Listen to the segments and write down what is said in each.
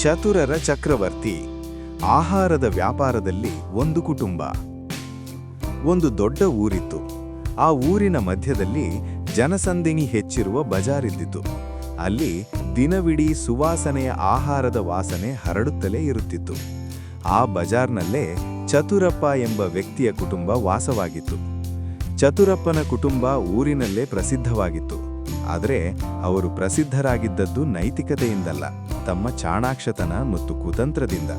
ಚತುರರ ಚಕ್ರವರ್ತಿ. ಆಹಾರದ ವ್ಯಾಪಾರದಲ್ಲಿ ಒಂದು ಕುಟುಂಬ. ಒಂದು ದೊಡ್ಡ ಊರಿತ್ತು. ಆ ಊರಿನ ಮಧ್ಯದಲ್ಲಿ ಜನಸಂದಣಿ ಹೆಚ್ಚಿರುವ ಬಜಾರಿದ್ದಿತು. ಅಲ್ಲಿ ದಿನವಿಡೀ ಸುವಾಸನೆಯ ಆಹಾರದ ವಾಸನೆ ಹರಡುತ್ತಲೇ ಇರುತ್ತಿತ್ತು. ಆ ಬಜಾರ್ನಲ್ಲೇ ಚತುರಪ್ಪ ಎಂಬ ವ್ಯಕ್ತಿಯ ಕುಟುಂಬ ವಾಸವಾಗಿತ್ತು. ಚತುರಪ್ಪನ ಕುಟುಂಬ ಊರಿನಲ್ಲೇ ಪ್ರಸಿದ್ಧವಾಗಿತ್ತು. ಆದರೆ ಅವರು ಪ್ರಸಿದ್ಧರಾಗಿದ್ದದ್ದು ನೈತಿಕತೆಯಿಂದಲ್ಲ, ತಮ್ಮ ಚಾಣಾಕ್ಷತನ ಮತ್ತು ಕುತಂತ್ರದಿಂದ.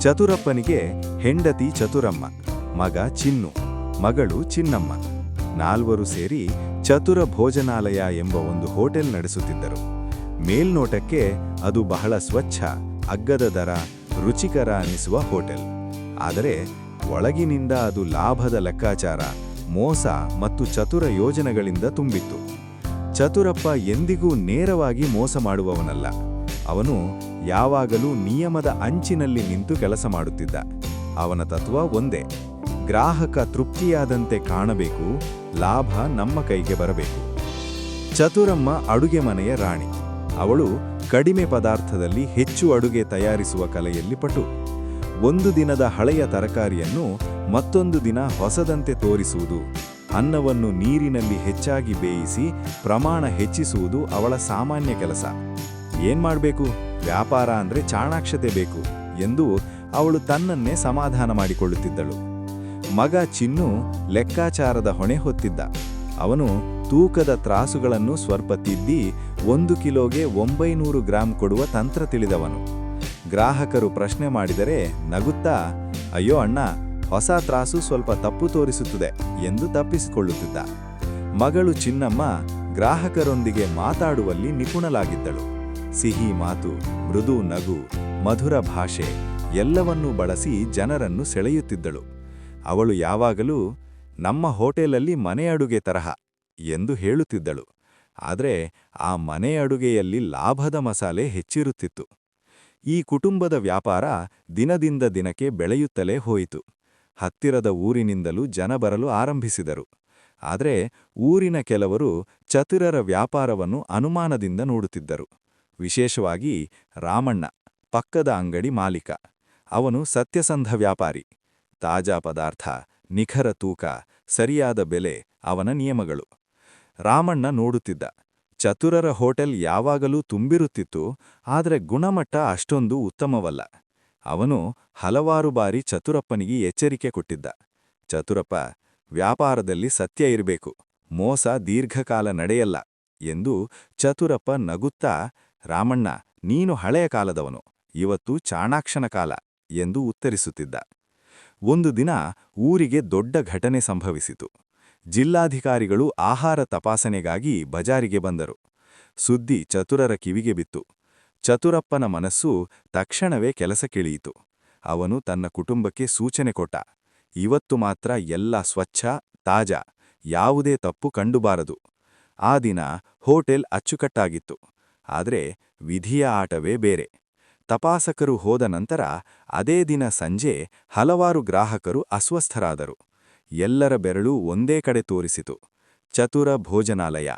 ಚತುರಪ್ಪನಿಗೆ ಹೆಂಡತಿ ಚತುರಮ್ಮ, ಮಗ ಚಿನ್ನು, ಮಗಳು ಚಿನ್ನಮ್ಮ. ನಾಲ್ವರು ಸೇರಿ ಚತುರ ಭೋಜನಾಲಯ ಎಂಬ ಒಂದು ಹೋಟೆಲ್ ನಡೆಸುತ್ತಿದ್ದರು. ಮೇಲ್ನೋಟಕ್ಕೆ ಅದು ಬಹಳ ಸ್ವಚ್ಛ, ಅಗ್ಗದ ದರ, ರುಚಿಕರ ಅನಿಸುವ ಹೋಟೆಲ್. ಆದರೆ ಒಳಗಿನಿಂದ ಅದು ಲಾಭದ ಲೆಕ್ಕಾಚಾರ, ಮೋಸ ಮತ್ತು ಚತುರ ಯೋಜನೆಗಳಿಂದ ತುಂಬಿತ್ತು. ಚತುರಪ್ಪ ಎಂದಿಗೂ ನೇರವಾಗಿ ಮೋಸ ಮಾಡುವವನಲ್ಲ. ಅವನು ಯಾವಾಗಲೂ ನಿಯಮದ ಅಂಚಿನಲ್ಲಿ ನಿಂತು ಕೆಲಸ ಮಾಡುತ್ತಿದ್ದ. ಅವನ ತತ್ವ ಒಂದೇ: ಗ್ರಾಹಕ ತೃಪ್ತಿಯಾದಂತೆ ಕಾಣಬೇಕು, ಲಾಭ ನಮ್ಮ ಕೈಗೆ ಬರಬೇಕು. ಚತುರಮ್ಮ ಅಡುಗೆ ಮನೆಯ ರಾಣಿ. ಅವಳು ಕಡಿಮೆ ಪದಾರ್ಥದಲ್ಲಿ ಹೆಚ್ಚು ಅಡುಗೆ ತಯಾರಿಸುವ ಕಲೆಯಲ್ಲಿ ಪಟು. ಒಂದು ದಿನದ ಹಳೆಯ ತರಕಾರಿಯನ್ನು ಮತ್ತೊಂದು ದಿನ ಹೊಸದಂತೆ ತೋರಿಸುವುದು, ಅನ್ನವನ್ನು ನೀರಿನಲ್ಲಿ ಹೆಚ್ಚಾಗಿ ಬೇಯಿಸಿ ಪ್ರಮಾಣ ಹೆಚ್ಚಿಸುವುದು ಅವಳ ಸಾಮಾನ್ಯ ಕೆಲಸ. ಏನ್ಮಾಡ್ಬೇಕು, ವ್ಯಾಪಾರ ಅಂದ್ರೆ ಚಾಣಾಕ್ಷತೆ ಬೇಕು ಎಂದು ಅವಳು ತನ್ನನ್ನೇ ಸಮಾಧಾನ ಮಾಡಿಕೊಳ್ಳುತ್ತಿದ್ದಳು. ಮಗ ಚಿನ್ನು ಲೆಕ್ಕಾಚಾರದ ಹೊಣೆ ಹೊತ್ತಿದ್ದ. ಅವನು ತೂಕದ ತ್ರಾಸುಗಳನ್ನು ಸ್ವಲ್ಪ ತಿದ್ದಿ 1 ಕಿಲೋಗೆ 900 ಗ್ರಾಂ ಕೊಡುವ ತಂತ್ರ ತಿಳಿದವನು. ಗ್ರಾಹಕರು ಪ್ರಶ್ನೆ ಮಾಡಿದರೆ ನಗುತ್ತಾ, ಅಯ್ಯೋ ಅಣ್ಣ, ಹೊಸ ತ್ರಾಸು ಸ್ವಲ್ಪ ತಪ್ಪು ತೋರಿಸುತ್ತದೆ ಎಂದು ತಪ್ಪಿಸಿಕೊಳ್ಳುತ್ತಿದ್ದ. ಮಗಳು ಚಿನ್ನಮ್ಮ ಗ್ರಾಹಕರೊಂದಿಗೆ ಮಾತಾಡುವಲ್ಲಿ ನಿಪುಣಲಾಗಿದ್ದಳು. ಸಿಹಿ ಮಾತು, ಮೃದು ನಗು, ಮಧುರ ಭಾಷೆ ಎಲ್ಲವನ್ನೂ ಬಳಸಿ ಜನರನ್ನು ಸೆಳೆಯುತ್ತಿದ್ದಳು. ಅವಳು ಯಾವಾಗಲೂ ನಮ್ಮ ಹೋಟೆಲಲ್ಲಿ ಮನೆ ಅಡುಗೆ ತರಹ ಎಂದು ಹೇಳುತ್ತಿದ್ದಳು. ಆದರೆ ಆ ಮನೆ ಅಡುಗೆಯಲ್ಲಿ ಲಾಭದ ಮಸಾಲೆ ಹೆಚ್ಚಿರುತ್ತಿತ್ತು. ಈ ಕುಟುಂಬದ ವ್ಯಾಪಾರ ದಿನದಿಂದ ದಿನಕ್ಕೆ ಬೆಳೆಯುತ್ತಲೇ ಹೋಯಿತು. ಹತ್ತಿರದ ಊರಿನಿಂದಲೂ ಜನ ಬರಲು ಆರಂಭಿಸಿದರು. ಆದರೆ ಊರಿನ ಕೆಲವರು ಚತುರರ ವ್ಯಾಪಾರವನ್ನು ಅನುಮಾನದಿಂದ ನೋಡುತ್ತಿದ್ದರು. ವಿಶೇಷವಾಗಿ ರಾಮಣ್ಣ, ಪಕ್ಕದ ಅಂಗಡಿ ಮಾಲೀಕ. ಅವನು ಸತ್ಯಸಂಧ ವ್ಯಾಪಾರಿ. ತಾಜಾ ಪದಾರ್ಥ, ನಿಖರ ತೂಕ, ಸರಿಯಾದ ಬೆಲೆ ಅವನ ನಿಯಮಗಳು. ರಾಮಣ್ಣ ನೋಡುತ್ತಿದ್ದ. ಚತುರರ ಹೋಟೆಲ್ ಯಾವಾಗಲೂ ತುಂಬಿರುತ್ತಿತ್ತು, ಆದರೆ ಗುಣಮಟ್ಟ ಅಷ್ಟೊಂದು ಉತ್ತಮವಲ್ಲ. ಅವನು ಹಲವಾರು ಬಾರಿ ಚತುರಪ್ಪನಿಗೆ ಎಚ್ಚರಿಕೆ ಕೊಟ್ಟಿದ್ದ. ಚತುರಪ್ಪ, ವ್ಯಾಪಾರದಲ್ಲಿ ಸತ್ಯ ಇರಬೇಕು, ಮೋಸ ದೀರ್ಘಕಾಲ ನಡೆಯಲ್ಲ ಎಂದು ಚತುರಪ್ಪ ನಗುತ್ತಾ, ರಾಮಣ್ಣ, ನೀನು ಹಳೆಯ ಕಾಲದವನು, ಇವತ್ತು ಚಾಣಾಕ್ಷನ ಕಾಲ ಎಂದು ಉತ್ತರಿಸುತ್ತಿದ್ದ. ಒಂದು ದಿನ ಊರಿಗೆ ದೊಡ್ಡ ಘಟನೆ ಸಂಭವಿಸಿತು. ಜಿಲ್ಲಾಧಿಕಾರಿಗಳು ಆಹಾರ ತಪಾಸಣೆಗಾಗಿ ಬಜಾರಿಗೆ ಬಂದರು. ಸುದ್ದಿ ಚತುರರ ಕಿವಿಗೆ ಬಿತ್ತು. ಚತುರಪ್ಪನ ಮನಸ್ಸು ತಕ್ಷಣವೇ ಕೆಲಸಕ್ಕಿಳಿಯಿತು. ಅವನು ತನ್ನ ಕುಟುಂಬಕ್ಕೆ ಸೂಚನೆ ಕೊಟ್ಟ. ಇವತ್ತು ಮಾತ್ರ ಎಲ್ಲ ಸ್ವಚ್ಛ, ತಾಜಾ, ಯಾವುದೇ ತಪ್ಪು ಕಂಡುಬಾರದು. ಆ ದಿನ ಹೋಟೆಲ್ ಅಚ್ಚುಕಟ್ಟಾಗಿತ್ತು. ಆದರೆ ವಿಧಿಯ ಆಟವೇ ಬೇರೆ. ತಪಾಸಕರು ಹೋದ ನಂತರ ಅದೇ ದಿನ ಸಂಜೆ ಹಲವಾರು ಗ್ರಾಹಕರು ಅಸ್ವಸ್ಥರಾದರು. ಎಲ್ಲರ ಬೆರಳು ಒಂದೇ ಕಡೆ ತೋರಿಸಿತು: ಚತುರ ಭೋಜನಾಲಯ.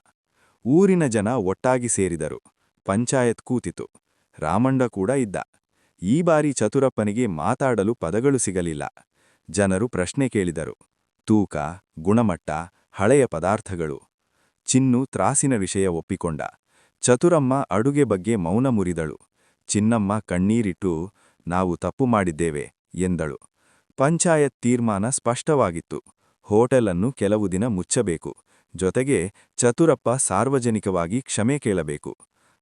ಊರಿನ ಜನ ಒಟ್ಟಾಗಿ ಸೇರಿದರು. ಪಂಚಾಯತ್ ಕೂತಿತು. ರಾಮಣ್ಣ ಕೂಡ ಇದ್ದ. ಈ ಬಾರಿ ಚತುರಪ್ಪನಿಗೆ ಮಾತಾಡಲು ಪದಗಳು ಸಿಗಲಿಲ್ಲ. ಜನರು ಪ್ರಶ್ನೆ ಕೇಳಿದರು: ತೂಕ, ಗುಣಮಟ್ಟ, ಹಳೆಯ ಪದಾರ್ಥಗಳು. ಚಿನ್ನು ತ್ರಾಸಿನ ವಿಷಯ ಒಪ್ಪಿಕೊಂಡ. ಚತುರಮ್ಮ ಅಡುಗೆ ಬಗ್ಗೆ ಮೌನ ಮುರಿದಳು. ಚಿನ್ನಮ್ಮ ಕಣ್ಣೀರಿಟ್ಟು, ನಾವು ತಪ್ಪು ಮಾಡಿದ್ದೇವೆ ಎಂದಳು. ಪಂಚಾಯತ್ ತೀರ್ಮಾನ ಸ್ಪಷ್ಟವಾಗಿತ್ತು: ಹೋಟೆಲನ್ನು ಕೆಲವು ದಿನ ಮುಚ್ಚಬೇಕು, ಜೊತೆಗೆ ಚತುರಪ್ಪ ಸಾರ್ವಜನಿಕವಾಗಿ ಕ್ಷಮೆ ಕೇಳಬೇಕು.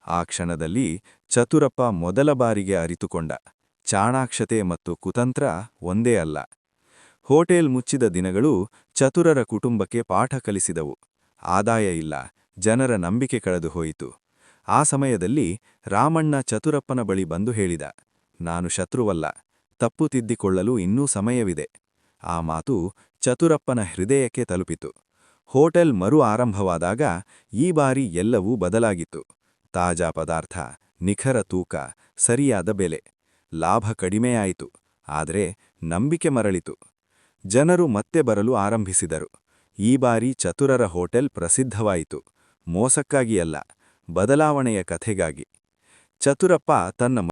ಆ ಕ್ಷಣದಲ್ಲಿ ಚತುರಪ್ಪ ಮೊದಲ ಬಾರಿಗೆ ಅರಿತುಕೊಂಡ: ಚಾಣಾಕ್ಷತೆ ಮತ್ತು ಕುತಂತ್ರ ಒಂದೇ ಅಲ್ಲ. ಹೋಟೆಲ್ ಮುಚ್ಚಿದ ದಿನಗಳು ಚತುರರ ಕುಟುಂಬಕ್ಕೆ ಪಾಠ ಕಲಿಸಿದವು. ಆದಾಯ ಇಲ್ಲ, ಜನರ ನಂಬಿಕೆ ಕಳೆದು ಹೋಯಿತು. ಆ ಸಮಯದಲ್ಲಿ ರಾಮಣ್ಣ ಚತುರಪ್ಪನ ಬಳಿ ಬಂದು ಹೇಳಿದ: ನಾನು ಶತ್ರುವಲ್ಲ, ತಪ್ಪು ತಿದ್ದಿಕೊಳ್ಳಲು ಇನ್ನೂ ಸಮಯವಿದೆ. ಆ ಮಾತು ಚತುರಪ್ಪನ ಹೃದಯಕ್ಕೆ ತಲುಪಿತು. ಹೋಟೆಲ್ ಮರು ಆರಂಭವಾದಾಗ ಈ ಬಾರಿ ಎಲ್ಲವೂ ಬದಲಾಗಿತ್ತು. ತಾಜಾ ಪದಾರ್ಥ, ನಿಖರ ತೂಕ, ಸರಿಯಾದ ಬೆಲೆ. ಲಾಭ ಕಡಿಮೆಯಾಯಿತು, ಆದರೆ ನಂಬಿಕೆ ಮರಳಿತು. ಜನರು ಮತ್ತೆ ಬರಲು ಆರಂಭಿಸಿದರು. ಈ ಬಾರಿ ಚತುರರ ಹೋಟೆಲ್ ಪ್ರಸಿದ್ಧವಾಯಿತು, ಮೋಸಕ್ಕಾಗಿ ಅಲ್ಲ, ಬದಲಾವಣೆಯ ಕಥೆಗಾಗಿ. ಚತುರಪ್ಪ ತನ್ನ